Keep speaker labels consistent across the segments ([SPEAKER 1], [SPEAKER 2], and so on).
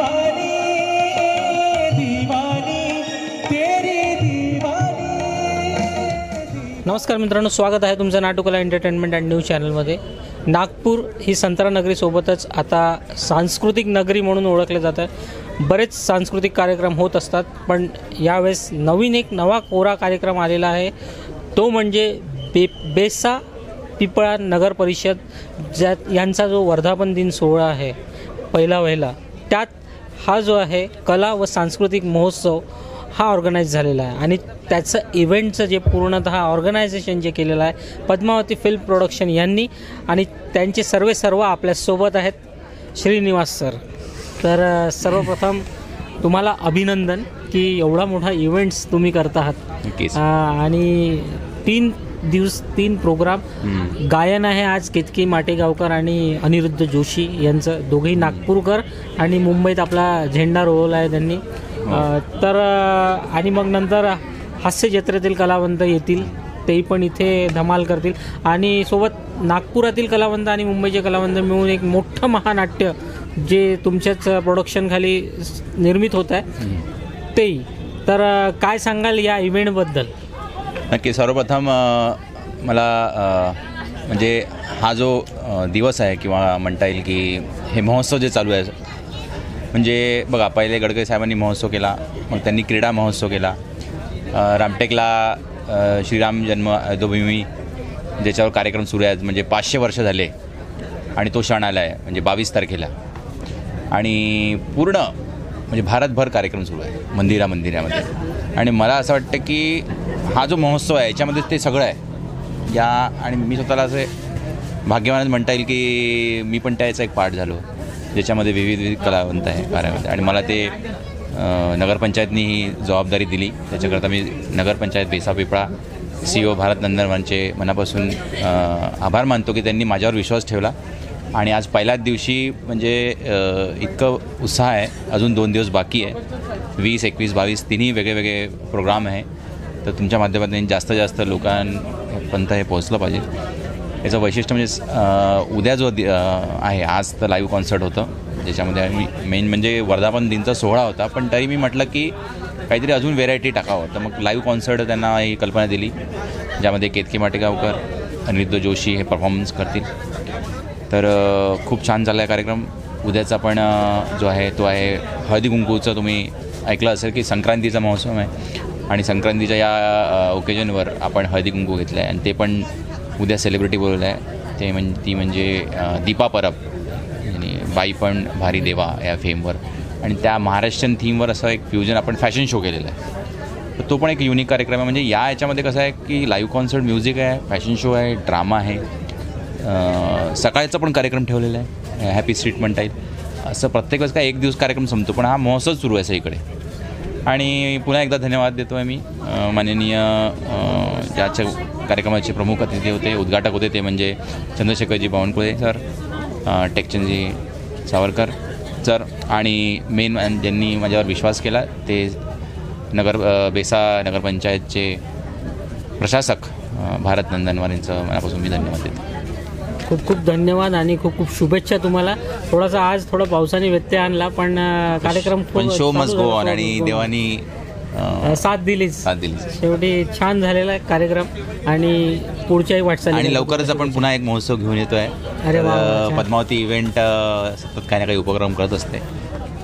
[SPEAKER 1] दीवानी दीवानी तेरी दीवानी।
[SPEAKER 2] नमस्कार मित्रांनो, स्वागत आहे तुमचं नाटुकला एंटरटेनमेंट अँड न्यूज चॅनलमध्ये। नागपूर ही संत्रा नगरीसोबतच आता सांस्कृतिक नगरी म्हणून ओळखले जातं। बरेच सांस्कृतिक कार्यक्रम होत असतात, पण यावेळेस एक नवा कोरा कार्यक्रम आलेला आहे। तो म्हणजे बेसा पिपळा नगर परिषद यांचा जो वर्धापन दिन सोहळा आहे पहिला त्यात हा जो आहे कला व सांस्कृतिक महोत्सव हा ऑर्गनाईज झालेला आहे। आणि त्याचं इव्हेंटचं जे पूर्णतः ऑर्गनायझेशन जे केलेलं आहे पद्मावती फिल्म प्रोडक्शन यांनी, आणि त्यांचे सर्व आपल्यासोबत आहेत श्रीनिवास सर। तर सर्वप्रथम तुम्हाला अभिनंदन की एवढा मोठा इव्हेंट्स तुम्ही करत आहात। आणि 3 दिवस 3 प्रोग्राम गायन आहे आज केतकी माटेगावकर आणि अनिरुद्ध जोशी यांचं, दोघेही नागपूरकर आणि मुंबईत आपला झेंडा रोवला आहे त्यांनी। तर आणि मग नंतर हास्य जत्रेतील कलावंत येतील, तेही पण इथे धमाल करतील। आणि सोबत नागपुरातील कलावंत आणि मुंबईचे कलावंत मिळून एक मोठं महानाट्य जे तुमच्याच प्रोडक्शनखाली निर्मित होत आहे तेही। तर काय सांगाल या इव्हेंटबद्दल?
[SPEAKER 3] नक्की, सर्वप्रथम मला म्हणजे हा जो दिवस आहे किंवा म्हणता येईल की हे महोत्सव जे चालू आहे, म्हणजे बघा पहिले गडकरी साहेबांनी महोत्सव केला, मग त्यांनी क्रीडा महोत्सव केला, रामटेकला श्रीराम जन्म अयोध्याभूमी ज्याच्यावर कार्यक्रम सुरू आहेत, म्हणजे 500 वर्ष झाले आणि तो क्षण आला आहे म्हणजे 22 तारखेला। आणि पूर्ण म्हणजे भारतभर कार्यक्रम सुरू आहे मंदिरामध्ये। आणि मला असं वाटतं की हा जो महोत्सव आहे याच्यामध्ये ते सगळं आहे या, आणि मी स्वतःला असे भाग्यवानच म्हणता येईल की मी पण त्याचा एक पार्ट झालो ज्याच्यामध्ये विविध कलावंत आहे कार्यामध्ये। आणि मला ते नगरपंचायतनी ही जबाबदारी दिली, त्याच्याकरता मी नगरपंचायत बेसा पिपळा CEO भारत नंदनवनचे मनापासून आभार मानतो की त्यांनी माझ्यावर विश्वास ठेवला। आणि आज पहिल्याच दिवशी म्हणजे इतकं उत्साह आहे, अजून 2 दिवस बाकी आहे, 20, 21, 22 तिन्ही वेगळे प्रोग्राम आहे। तर तुमच्या माध्यमातून जास्तीत जास्त लोकांपर्यंत हे पोहोचलं पाहिजे। याचं वैशिष्ट्य म्हणजे उद्या जो आहे, आज तर लाईव्ह कॉन्सर्ट होतं ज्याच्यामध्ये मी मेन म्हणजे वर्धापन दिनचा सोहळा होता, पण तरी मी म्हटलं की काहीतरी अजून व्हेरायटी टाकावं, तर मग लाईव्ह कॉन्सर्ट त्यांना ही कल्पना दिली ज्यामध्ये केतकी माटेगावकर अनिरुद्ध जोशी हे परफॉर्मन्स करतील। तर खूप छान चालला आहे कार्यक्रम। उद्याचा पण जो आहे तो आहे हळदी कुंकूचं, तुम्ही ऐकलं असेल की संक्रांतीचा महोत्सव आहे आणि संक्रांतीच्या या ओकेजनवर आपण हळदी कुंकू घेतलं आहे, आणि ते पण उद्या सेलिब्रिटी बोलवलं आहे, ती म्हणजे दीपा परब आणि बाई पण भारी देवा या फेमवर, आणि त्या महाराष्ट्रीयन थीमवर असं एक फ्युजन आपण फॅशन शो केलेला आहे। तर तो पण एक युनिक कार्यक्रम आहे। म्हणजे याच्यामध्ये कसं आहे की लाईव्ह कॉन्सर्ट, म्युझिक आहे, फॅशन शो आहे, ड्रामा आहे, सकाळचा पण कार्यक्रम ठेवलेला आहे, हॅपी स्ट्रीट म्हणता येईल। असं प्रत्येक वेळेस काय 1 दिवस कार्यक्रम संपतो, पण हा महोत्सव सुरू आहे सगळीकडे। आणि पुन्हा एकदा धन्यवाद देतो आहे मी माननीय ज्याच्या कार्यक्रमाचे प्रमुख अतिथी होते, उद्घाटक होते, ते म्हणजे चंद्रशेखरजी बावनकुळे सर, टेकचंदजी सावरकर सर, आणि मेन ज्यांनी माझ्यावर विश्वास केला ते बेसा नगरपंचायतचे प्रशासक भारत नंदनवन यांचं मनापासून मी धन्यवाद देतो।
[SPEAKER 2] खूप धन्यवाद आणि खूप शुभेच्छा तुम्हाला। आज थोडा पावसाने व्यत्यय आणला, पण कार्यक्रम
[SPEAKER 3] शो मस्ट गो ऑन, आणि देवानी
[SPEAKER 2] साथ दिलीच। शेवटी छान झालेला कार्यक्रम आणि पुढच्याही वाटचाल।
[SPEAKER 3] आणि लवकरच आपण पुन्हा एक महोत्सव घेऊन येतो आहे।
[SPEAKER 2] अरे वा,
[SPEAKER 3] पद्मावती इव्हेंट सतत काही ना काही उपक्रम करत असते,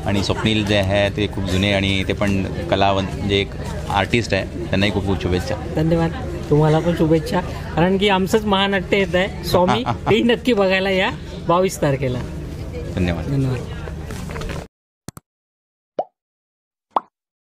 [SPEAKER 3] आणि स्वप्नील जे आहे ते खूप जुने आणि ते पण कलावंत म्हणजे एक आर्टिस्ट आहे, त्यांनाही खूप शुभेच्छा।
[SPEAKER 2] धन्यवाद, तुम्हाला पण शुभेच्छा, कारण की आमचंच महानाट्य येत आहे स्वामी, तेही नक्की बघायला या 22 तारखेला।
[SPEAKER 3] धन्यवाद।